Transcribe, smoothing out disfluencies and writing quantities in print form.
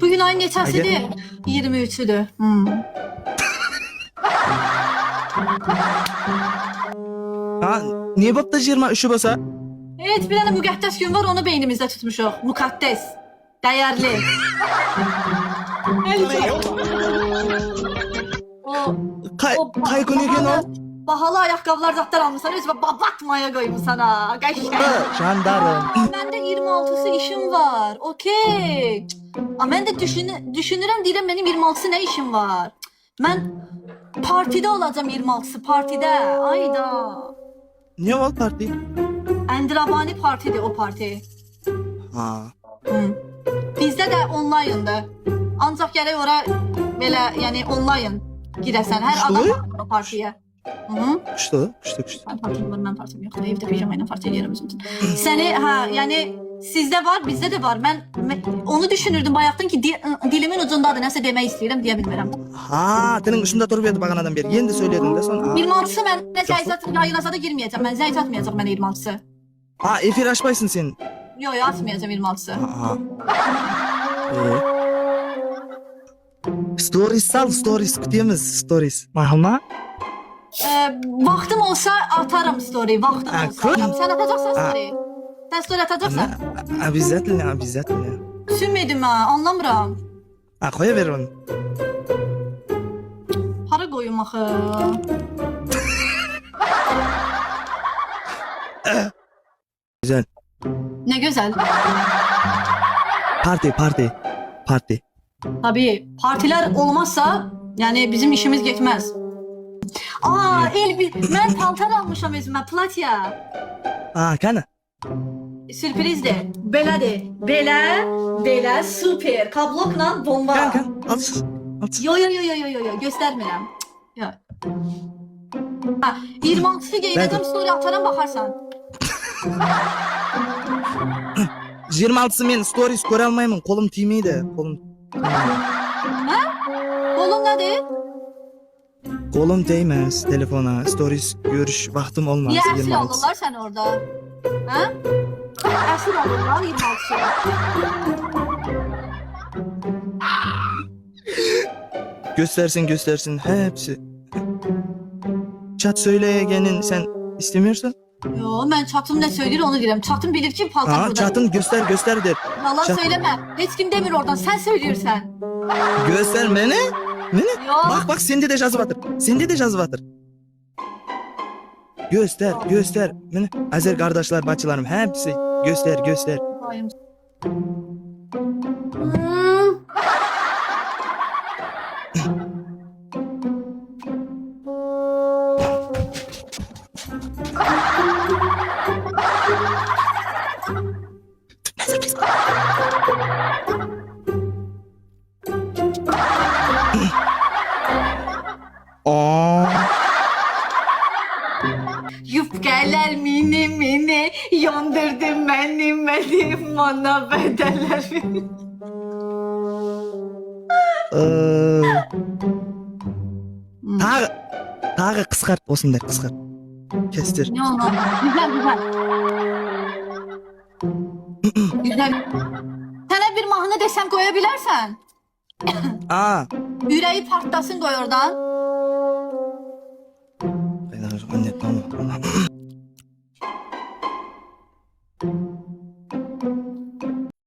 Bugün ayın neçəsidir? 23'üdür. Ha, niye bapta 23'ü basa? Evet, bir tane müqəddəs gün var, onu beynimizdə tutmuşuq. Mukaddes. Dəyərli. Kay günü gen o? Bahalı ayaqqabılar zatlar almışsan, özünə batmaya qoymuşsan ha. Qəşəng. Jandarım. Məndə 26'sı işim var. Okey. Mən də düşünürəm, deyirəm mənim 26'sı nə işim var? Mən partidə olacağam 26'sı, partidə. Ayda. Niye o parti? Əndirabani partidir o parti. Ha. Bizdə də online'dır. Ancaq gərək ora belə, yəni online girəsən. Hər adam var o partiyə. Kuştu. Mən partim var, mən partim yoxdur. Evdə pijama ilə parti eləyirəm özüm üçün. Səni, yəni sizdə var, bizdə də var. Mən onu düşünürdüm bayaqdan ki, dilimin ucundadır. Nəsə demək istəyirəm, deyə bilmirəm. Ha, senin dışında duruyordu baganadan beri. Yeni de söyledin de sonra. 26'sı mən yayınasa da girməyəcəm. Mən zəng atmayacaq mənə 26'sı. Ha, efir açmaysın sen. Yo, atmayacağım 26'sı. Ha. Stories sal, stories. Kutuyumuz stories. Mahma? Vaxtım olsa atarım story. Vaxtım olsa atarım. Sən atacaqsan story. Sən story atacaqsan. Обязательно. Düşünmədim ha, anlamıram. Ha, koyuver onu. Hara qoyum axı? Güzel. Nə gözəl. Parti. Tabii, partilər olmazsa, yəni bizim işimiz getməz. Elbi, mən paltar almışam özümə, platya. Ha, kana. Sürprizdir. Belədir. Belə, super. Kablokla bomba. Kan. At. Yo, göstərmirəm. Yo. 26'sı geyinəcəm, story atarım, baxarsan. 26'sı men stories göre almayımın. Kolum tiymeydi. Kolun nədir? Kolum değmez telefona. Stories görüş vaktim olmaz. Niyə əsir 26'sı. alırlar səni orada? Hə? Əsir alırlar 26'sı. Göstersin hepsi. Chat söyleyegenin sen istemiyorsan? Yo, mən çatım nə söyləyir onu deyirəm. Çatım bilir ki, paltar Ha, burada. chatın göster der. Yalan Çat- söyləmə. Heç kim demir oradan, sən söyləyirsən. Göster beni. Ne? Yo. Bak sende de cazı batır. Göster. Beni. Azer kardeşler, bacılarım hepsi. Göster. Yufkalar mini yandırdı beni bana bedeller. Tağı kıskart olsun der kıskart. Kestir. Ne oldu? Güzel. Sana bir mahnı desem koyabilirsen. Aa, Yüreği partlasın koy oradan.